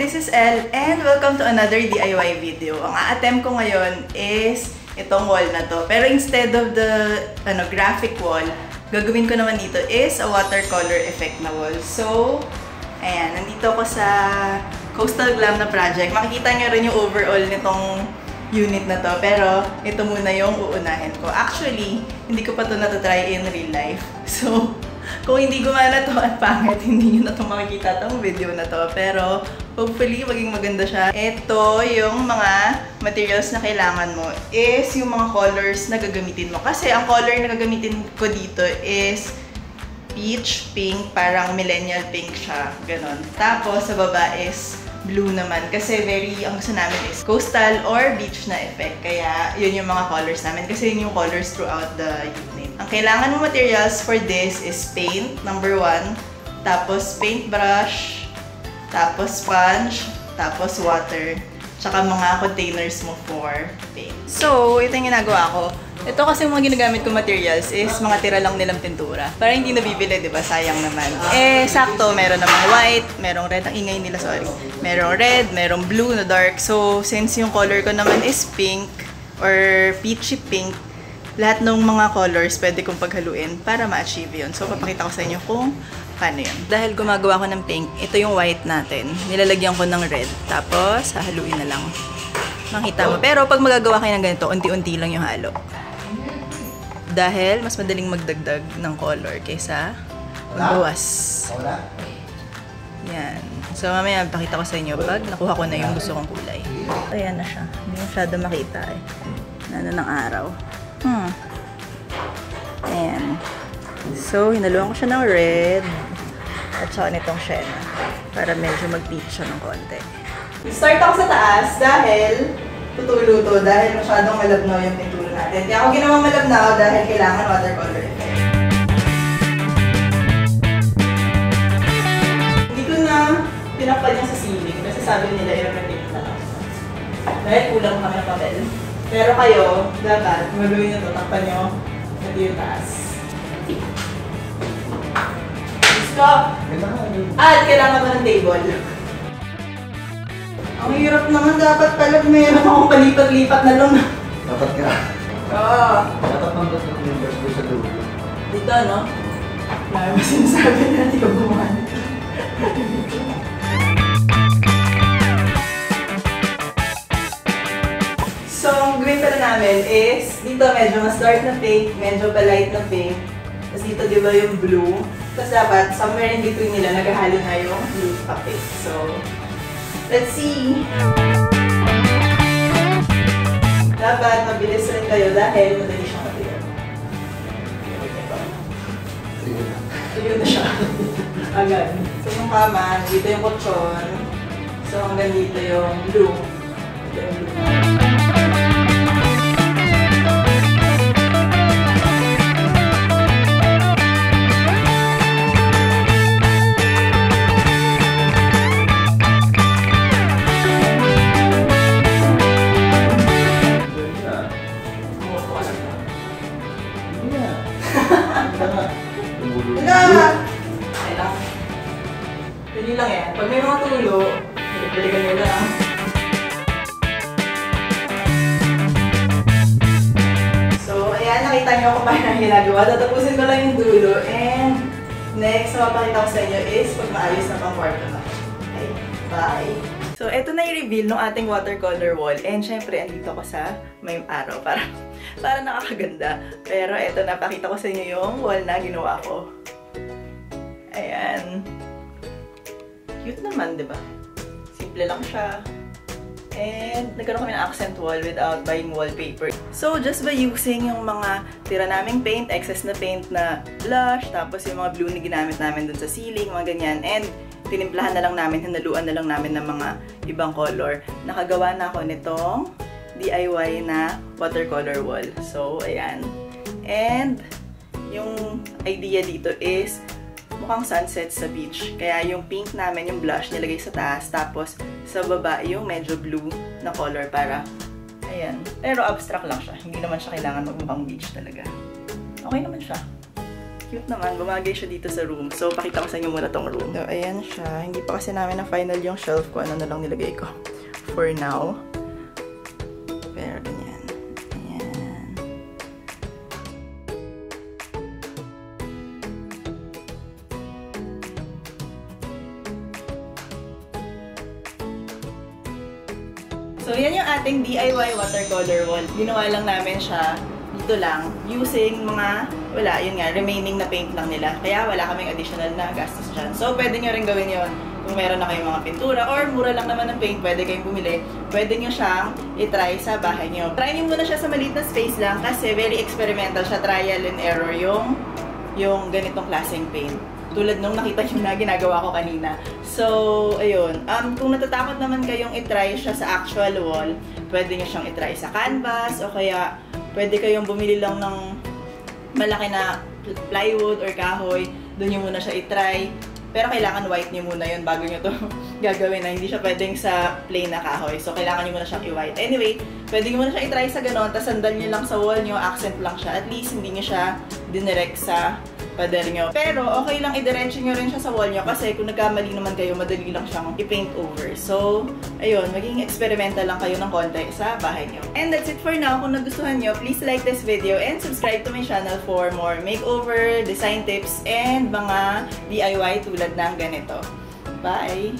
this is Elle and welcome to another DIY video. Ang a-attempt ko ngayon is itong wall na to. Pero instead of the graphic wall, gagawin ko naman dito is a watercolor effect na wall. So, ayan, nandito ako sa Coastal Glam na project. Makikita nyo rin yung overall nitong unit na to. Pero, ito muna yung uunahin ko. Actually, hindi ko pa to natatry in real life. So, kung hindi gumana to at pangit, hindi nyo na to makikita tong video na to. Pero, hopefully, maging maganda siya. Ito, yung mga materials na kailangan mo is yung mga colors na gagamitin mo. Kasi, ang color na gagamitin ko dito is peach, pink, parang millennial pink siya. Ganon. Tapos, sa baba is blue naman. Kasi, ang gusto namin is coastal or beach na effect. Kaya, yun yung mga colors namin. Kasi, yun yung colors throughout the unit. Ang kailangan mo materials for this is paint, number 1. Tapos, paintbrush. Tapos, sponge. Tapos, water. Tsaka mga containers mo for paint. So, ito yung ginagawa ko. Ito kasi yung mga ginagamit ko materials is mga tira lang nilang pintura. Para hindi nabibili, di ba? Sayang naman. Eh, sakto. Meron namang white, merong red. Ang ingay nila, sorry. Merong red, merong blue na dark. So, since yung color ko naman is pink or peachy pink, lahat ng mga colors pwede kong paghaluin para ma-achieve yun. So, papakita ko sa inyo kung paano yun. Dahil gumagawa ko ng pink, ito yung white natin. Nilalagyan ko ng red. Tapos, hahaluin na lang. Makita mo. Pero, pag magagawa kayo ng ganito, unti-unti lang yung halo. Dahil, mas madaling magdagdag ng color kaysa magbawas. Yan. So, mamaya, pakita ko sa inyo pag nakuha ko na yung gusto kong kulay. Ayan na siya. Hindi masyado makita eh. Nano ng araw. Ayan. So, hinaluan ko siya ng red at saka nitong sienna para medyo mag-peach siya ng konti. Start ako sa taas dahil tutulo to dahil masyadong malabnaw yung pintura natin. Kaya ako ginawang malabnaw dahil kailangan watercolor effect. Hindi ko na pinapad niya sa ceiling kasi sabi nila i-repeat na lang. Dahil kulang kami ng papel. Pero kayo, dapat, magawin nyo ito, takpan nyo at yung taas. Gusto! At kailangan mo ng table. Ang hirap naman, dapat pala mayroon akong palipat-lipat na lang. Dapat ka. Oo. Dapat mang gusto ko yung verse sa dulo. Dito, no? Lalo mo sinasabi na hindi ko gumana. So, ang gawin pala namin is, dito medyo mas dark na pink, medyo pa-light na pink. Tapos dito, di ba yung blue? Tapos dapat, somewhere in between nila, naghahalo na yung blue pa pink. So, let's see! Dapat, mabilis rin kayo dahil madali siyang matira. Tuyo na siya. Agad. So, yung kama, dito yung kutsyon. So, hanggang dito yung blue. Dito yung blue. Pwede lang yan. Pag may mga tulo, balikan nyo lang. So, ayan, nakita nyo kung paano ang ginagawa. Tatapusin ko lang yung dulo. And next na mapakita ko sa inyo is pag maayos na pang kwarto na. Okay, bye! So, eto na yung reveal ng ating watercolor wall. And syempre, andito ko sa may araw para nakakaganda. Pero eto, napakita ko sa inyo yung wall na ginawa ko. Ayan. Cute naman, di ba? Simple lang siya. And nagkaroon kami ng accent wall without buying wallpaper. So, just by using yung mga tira naming paint, excess na paint na blush, tapos yung mga blue na ginamit namin dun sa ceiling, mga ganyan. And tinimplahan na lang namin, hinaluan na lang namin ng mga ibang color. Nakagawa na ako nitong DIY na watercolor wall. So, ayan. And yung idea dito is mukhang sunset sa beach. Kaya yung pink namin, yung blush, nilagay sa taas. Tapos, sa baba, yung medyo blue na color para, ayan. Pero abstract lang siya. Hindi naman siya kailangan magmukhang beach talaga. Okay naman siya. Cute naman. Bumagay siya dito sa room. So, pakita ko sa inyo muna tong room. So, ayan siya. Hindi pa kasi namin na final yung shelf ko. Ano na lang nilagay ko. For now. Pero, ganyan. Ayan. So, yan yung ating DIY watercolor wall. Ginawa lang namin siya dito lang, using mga, wala, yun nga, remaining na paint lang nila. Kaya wala kaming additional na gastos dyan. So, pwede nyo rin gawin yun. Kung meron na kayong mga pintura, or mura lang naman ng paint, pwede kayong bumili. Pwede nyo siyang itry sa bahay nyo. Try nyo muna siya sa maliit na space lang kasi very experimental siya, trial and error yung ganitong klaseng paint. Tulad nung nakita nyo na ginagawa ko kanina. So, ayun. Kung natatakot naman kayong itry siya sa actual wall, pwede nyo siyang itry sa canvas, o kaya pwede kayong bumili lang ng malaki na plywood or kahoy. Doon nyo muna siya itry. Pero kailangan white nyo muna yun bago nyo to gagawin na. Hindi siya pwedeng sa plain na kahoy. So, kailangan nyo muna siyang i-white. Anyway, pwede nyo muna siya itry sa ganon. Tapos sandal nyo lang sa wall nyo. Accent lang siya. At least, hindi nyo siya dinirect sa pader nyo. Pero, okay lang i-diretso nyo rin siya sa wall nyo kasi kung nagkamali naman kayo, madali lang siyang i-paint over. So, ayun, maging experimental lang kayo ng konti sa bahay nyo. And that's it for now. Kung nagustuhan nyo, please like this video and subscribe to my channel for more makeover, design tips, and mga DIY tulad ng ganito. Bye!